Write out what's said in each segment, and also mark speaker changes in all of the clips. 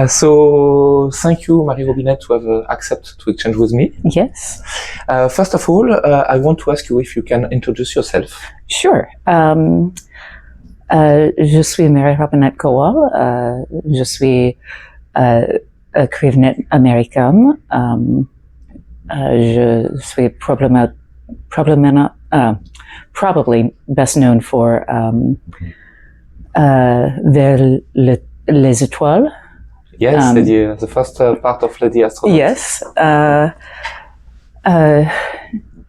Speaker 1: So thank you, Mary Robinette, to have accepted to exchange with me.
Speaker 2: Yes.
Speaker 1: First of all, I want to ask you if you can introduce yourself.
Speaker 2: Sure. Je suis Mary Robinette Kowal. Je suis écrivaine américaine. Je suis probably best known for vers les étoiles.
Speaker 1: Yes, the first part of Lady Astronaute.
Speaker 2: Yes.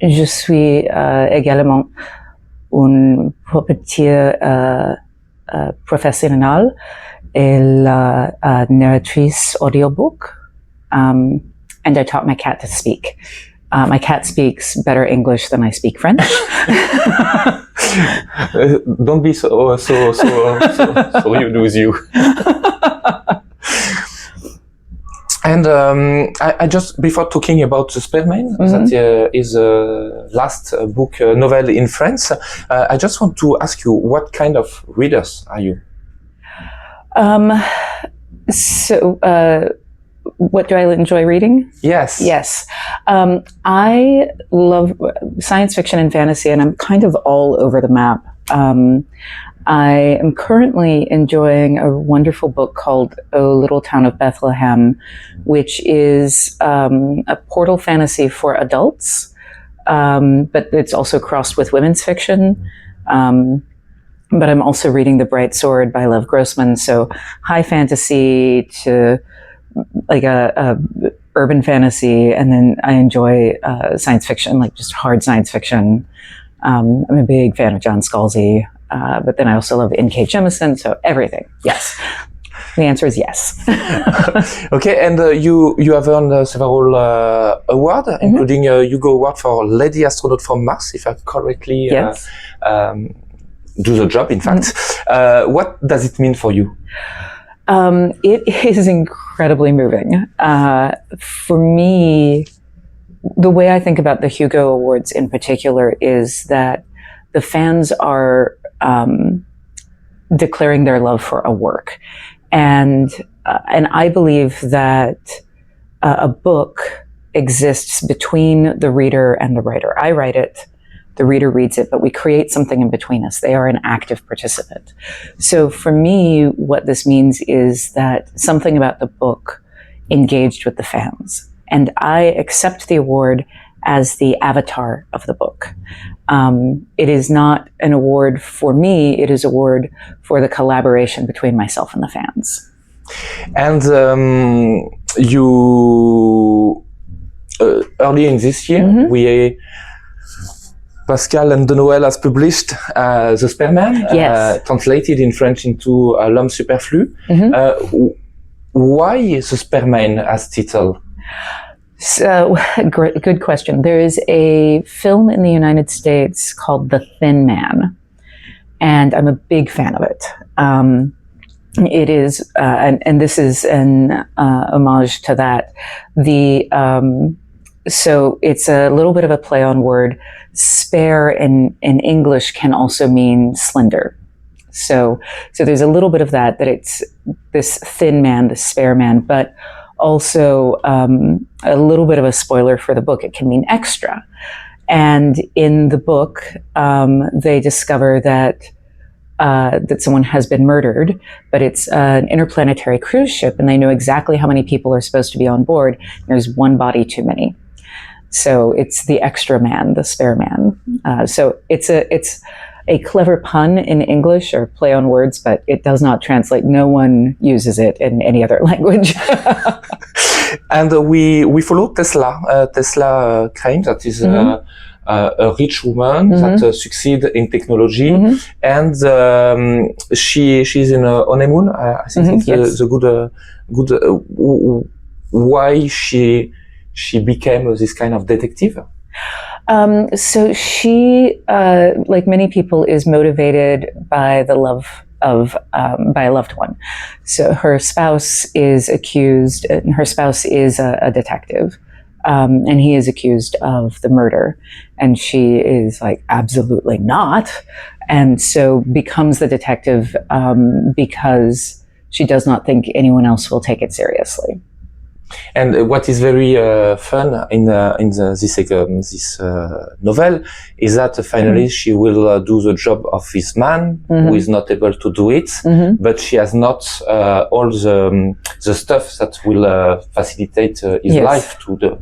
Speaker 2: Je suis également une puppeteer professionnelle et la narratrice audiobook. And I taught my cat to speak. My cat speaks better English than I speak French.
Speaker 1: Don't be so you lose you. And I just, before talking about the Sperman, that is the last book novel in France, I just want to ask you, what kind of readers are you? What do I enjoy reading? Yes.
Speaker 2: Yes. I love science fiction and fantasy, and I'm kind of all over the map. I am currently enjoying a wonderful book called O Little Town of Bethlehem, which is a portal fantasy for adults, but it's also crossed with women's fiction. But I'm also reading The Bright Sword by Lev Grossman, so high fantasy to like a urban fantasy, and then I enjoy science fiction, like just hard science fiction. I'm a big fan of John Scalzi, but then I also love N.K. Jemisin, so everything. Yes. The answer is yes.
Speaker 1: Okay, and you have earned several awards, including Hugo Award for Lady Astronaute from Mars, if I correctly do the job, in fact. What does it mean for you?
Speaker 2: It is incredibly moving. For me, the way I think about the Hugo Awards in particular is that the fans are declaring their love for a work. And I believe that a book exists between the reader and the writer. I write it, the reader reads it, but we create something in between us. They are an active participant. So for me, what this means is that something about the book engaged with the fans. And I accept the award as the avatar of the book. It is not an award for me, it is an award for the collaboration between myself and the fans.
Speaker 1: And you, early in this year, Pascal and Denoël has published The Sperman, translated in French into L'Homme Superflu. Why The Sperman as title?
Speaker 2: So, good question. There is a film in the United States called The Thin Man, and I'm a big fan of it. It is, and this is an homage to that. So it's a little bit of a play on word. Spare in English can also mean slender. So there's a little bit of that it's this thin man, this spare man, but also a little bit of a spoiler for the book. It can mean extra. And in the book, they discover that someone has been murdered, but it's an interplanetary cruise ship, and they know exactly how many people are supposed to be on board. There's one body too many. So it's the extra man, the spare man. So it's a clever pun in English, or play on words, but it does not translate. No one uses it in any other language.
Speaker 1: And we follow Tesla. Tesla claims that is a rich woman that succeeds in technology, and she's in a honeymoon. I think it's the good. Why she became this kind of detective?
Speaker 2: So she, like many people, is motivated by the love of by a loved one. So her spouse is accused, and her spouse is a detective, and he is accused of the murder, and she is like, absolutely not, and so becomes the detective because she does not think anyone else will take it seriously.
Speaker 1: And what is very fun in this novel is that finally she will do the job of this man who is not able to do it, but she has not all the stuff that will facilitate his life to do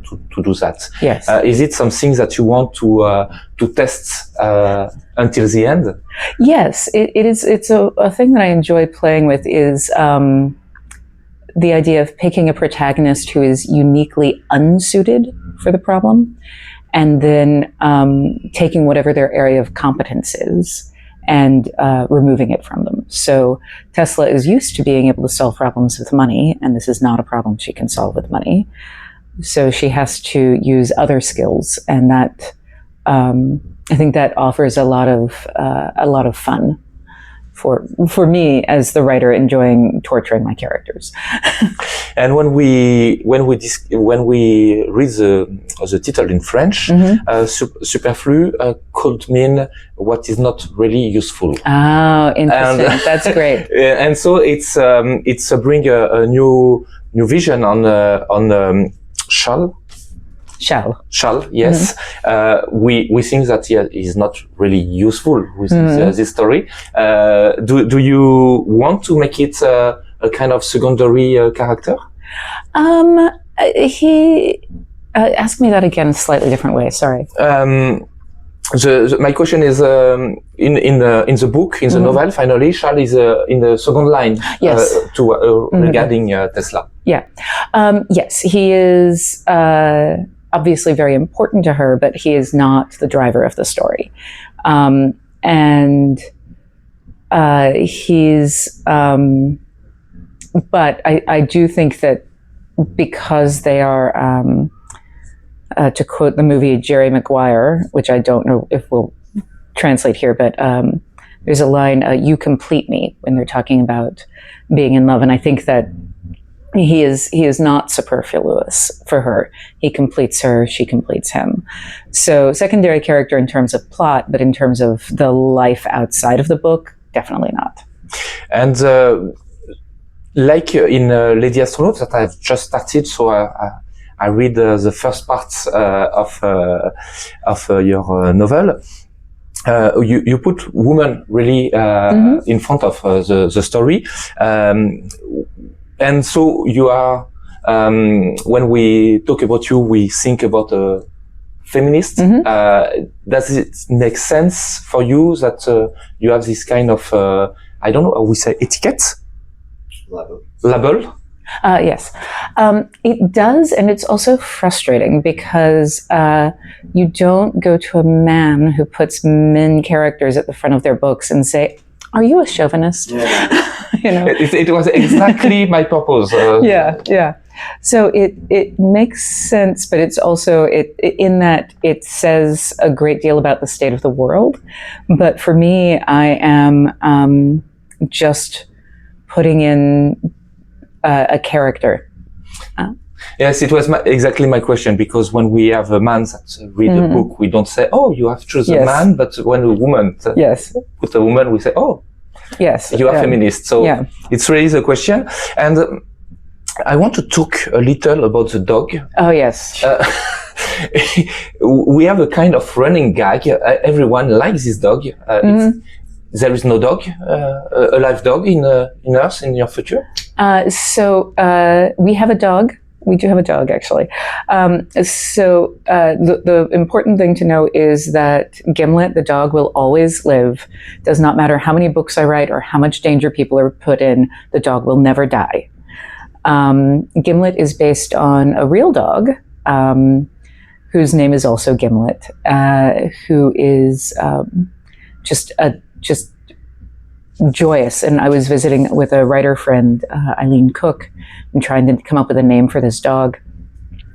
Speaker 1: that.
Speaker 2: Yes.
Speaker 1: Is it something that you want to test until the end?
Speaker 2: Yes, it is. It's a thing that I enjoy playing with is the idea of picking a protagonist who is uniquely unsuited for the problem, and then taking whatever their area of competence is and removing it from them. So Tesla is used to being able to solve problems with money, and this is not a problem she can solve with money. So she has to use other skills, and that I think that offers a lot of fun for me as the writer, enjoying torturing my characters.
Speaker 1: And when we read the title in French, superflu could mean what is not really useful.
Speaker 2: Oh, interesting. That's great.
Speaker 1: And so it's bring a new vision on shall, yes. We think that he is not really useful with this story. Do you want to make it a kind of secondary character?
Speaker 2: He ask me that again, a slightly different way. Sorry.
Speaker 1: My question is in the book, in the novel, finally, Charles is in the second line.
Speaker 2: Yes.
Speaker 1: Regarding Tesla.
Speaker 2: Yeah. Yes, he is obviously very important to her, but he is not the driver of the story. But I do think that because they are, to quote the movie Jerry Maguire, which I don't know if we'll translate here, but there's a line, "You complete me," when they're talking about being in love. And I think that he is not superfluous for her. He completes her, she completes him. So secondary character in terms of plot, but in terms of the life outside of the book, definitely not.
Speaker 1: And like in Lady Astronaute that I've just started, so I read the first parts of your novel. You put woman really in front of the story, and so you are. When we talk about you, we think about a feminist. Does it make sense for you that you have this kind of I don't know how we say etiquette? Label?
Speaker 2: Yes, it does, and it's also frustrating because you don't go to a man who puts men characters at the front of their books and say, "Are you a chauvinist?" Yeah. You know,
Speaker 1: it was exactly my purpose.
Speaker 2: Yeah. So it makes sense, but it's also in that it says a great deal about the state of the world. But for me, I am just putting in a character.
Speaker 1: Yes, it was exactly my question, because when we have a man that read a book, we don't say, "Oh, you have chosen a man," but when a woman put a woman, we say, "Oh,
Speaker 2: yes,
Speaker 1: you are feminist." So it's really the question. And I want to talk a little about the dog.
Speaker 2: Oh, yes.
Speaker 1: We have a kind of running gag. Everyone likes this dog. There is no dog, a live dog in Earth, in your future?
Speaker 2: So we have a dog. We do have a dog, actually. The important thing to know is that Gimlet, the dog, will always live. Does not matter how many books I write or how much danger people are put in, the dog will never die. Gimlet is based on a real dog, whose name is also Gimlet, who is just joyous. And I was visiting with a writer friend, Eileen Cook, and trying to come up with a name for this dog.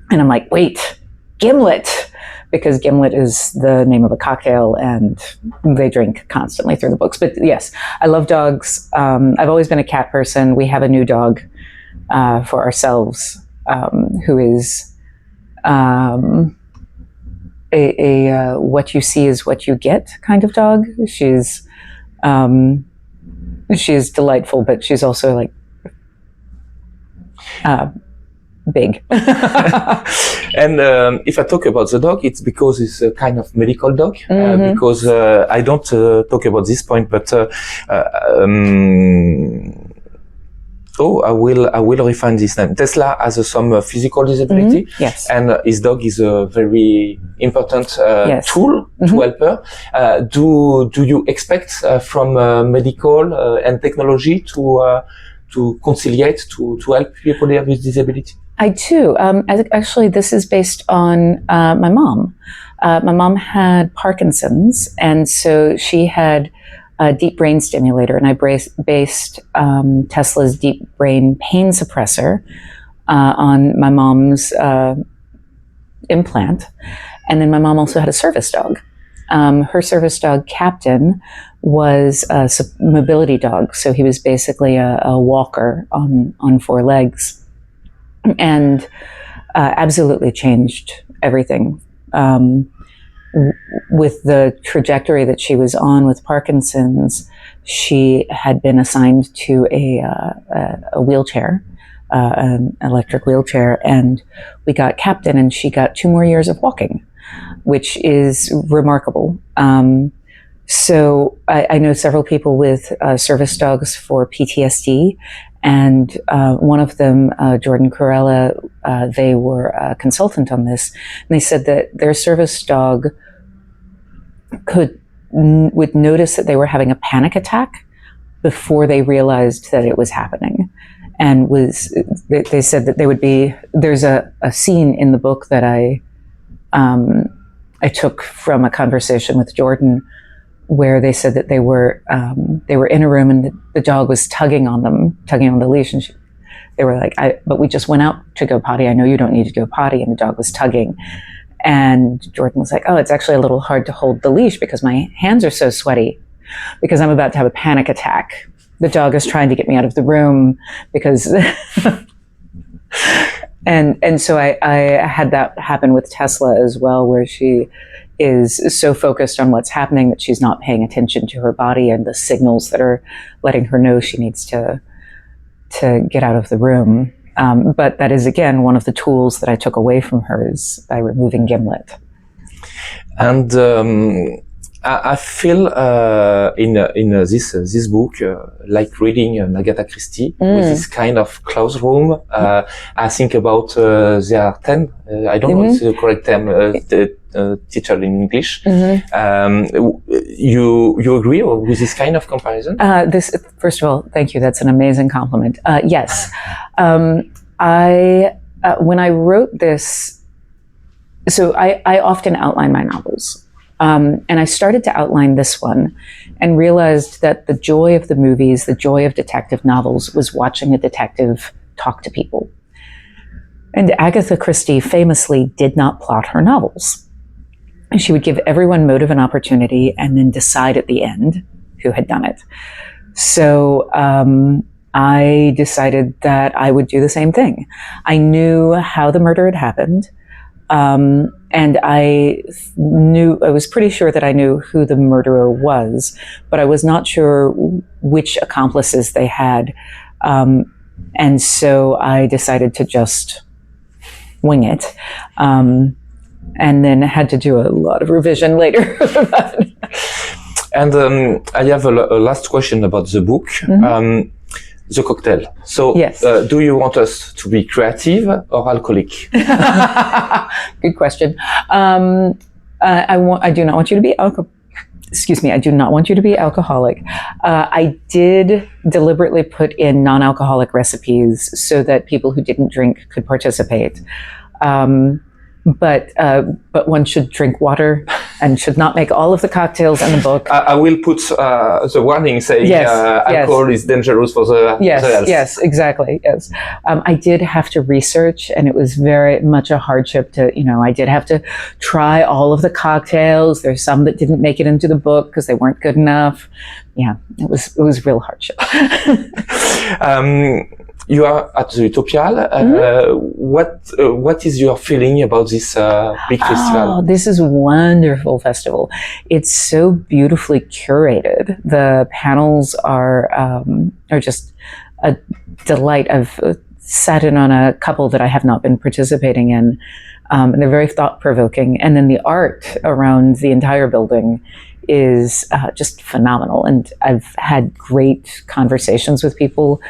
Speaker 2: And I'm like, wait, Gimlet, because Gimlet is the name of a cocktail and they drink constantly through the books. But yes, I love dogs. I've always been a cat person. We have a new dog for ourselves, who is a what you see is what you get kind of dog. She's delightful, but she's also like Big.
Speaker 1: And if I talk about the dog, it's because it's a kind of medical dog. Because I don't talk about this point, but I will refine this name. Tesla has some physical disability,
Speaker 2: yes,
Speaker 1: and his dog is a very important
Speaker 2: yes.
Speaker 1: tool to help her. Do you expect from medical and technology to conciliate, to help people with disability?
Speaker 2: I do. Actually, this is based on my mom. My mom had Parkinson's, and so she had a deep brain stimulator, and I based Tesla's deep brain pain suppressor on my mom's implant. And then my mom also had a service dog. Her service dog, Captain, was a mobility dog, so he was basically a walker on four legs. And absolutely changed everything. With the trajectory that she was on with Parkinson's, she had been assigned to a wheelchair, an electric wheelchair, and we got Captain, and she got 2 more years of walking, which is remarkable. So I know several people with service dogs for PTSD, and one of them, Jordan Corella, they were a consultant on this, and they said that their service dog would notice that they were having a panic attack before they realized that it was happening. And they said that there's a scene in the book that I took from a conversation with Jordan, where they said that they were in a room and the dog was tugging on the leash, and they were like, but we just went out to go potty. I know you don't need to go potty. And the dog was tugging. And Jordan was like, oh, it's actually a little hard to hold the leash because my hands are so sweaty because I'm about to have a panic attack. The dog is trying to get me out of the room because, and so I had that happen with Tesla as well, where she is so focused on what's happening that she's not paying attention to her body and the signals that are letting her know she needs to get out of the room. But that is, again, one of the tools that I took away from her, is by removing Gimlet.
Speaker 1: And I feel in this book like reading Agatha Christie with this kind of closed room. I think about there are 10. I don't know if it's the correct term. Teacher in English. You agree with this kind of comparison?
Speaker 2: First of all, thank you. That's an amazing compliment. Yes, when I wrote this, so I often outline my novels. And I started to outline this one and realized that the joy of the movies, the joy of detective novels, was watching a detective talk to people. And Agatha Christie famously did not plot her novels. She would give everyone motive and opportunity and then decide at the end who had done it. So I decided that I would do the same thing. I knew how the murder had happened. And I was pretty sure that I knew who the murderer was, but I was not sure which accomplices they had. And so I decided to just wing it. And then had to do a lot of revision later.
Speaker 1: And I have a last question about the book. The cocktail. So,
Speaker 2: yes.
Speaker 1: Do you want us to be creative or alcoholic?
Speaker 2: Good question. I do not want you to be I do not want you to be alcoholic. I did deliberately put in non-alcoholic recipes so that people who didn't drink could participate. But one should drink water and should not make all of the cocktails in the book.
Speaker 1: I will put the warning saying alcohol is dangerous for the health.
Speaker 2: Yes, exactly. Yes, I did have to research, and it was very much a hardship to, I did have to try all of the cocktails. There's some that didn't make it into the book because they weren't good enough. Yeah, it was real hardship.
Speaker 1: You are at the Utopiales. What is your feeling about this big festival?
Speaker 2: Oh, this is a wonderful festival. It's so beautifully curated. The panels are just a delight. I've sat in on a couple that I have not been participating in, and they're very thought-provoking. And then the art around the entire building is just phenomenal. And I've had great conversations with people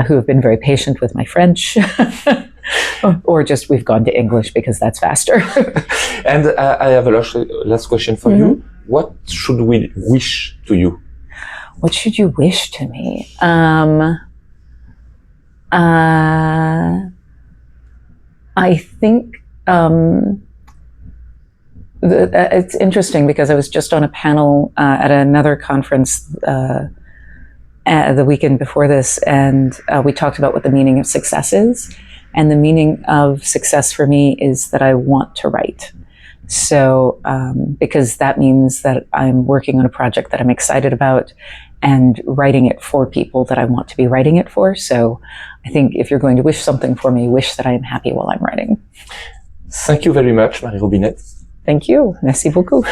Speaker 2: who have been very patient with my French, or just we've gone to English because that's faster.
Speaker 1: And I have a last question for you. What should we wish to you?
Speaker 2: What should you wish to me? I think it's interesting because I was just on a panel at another conference the weekend before this, and we talked about what the meaning of success is. And the meaning of success for me is that I want to write. So, because that means that I'm working on a project that I'm excited about and writing it for people that I want to be writing it for. So I think if you're going to wish something for me, wish that I am happy while I'm writing.
Speaker 1: Thank you very much, Mary Robinette.
Speaker 2: Thank you. Merci beaucoup.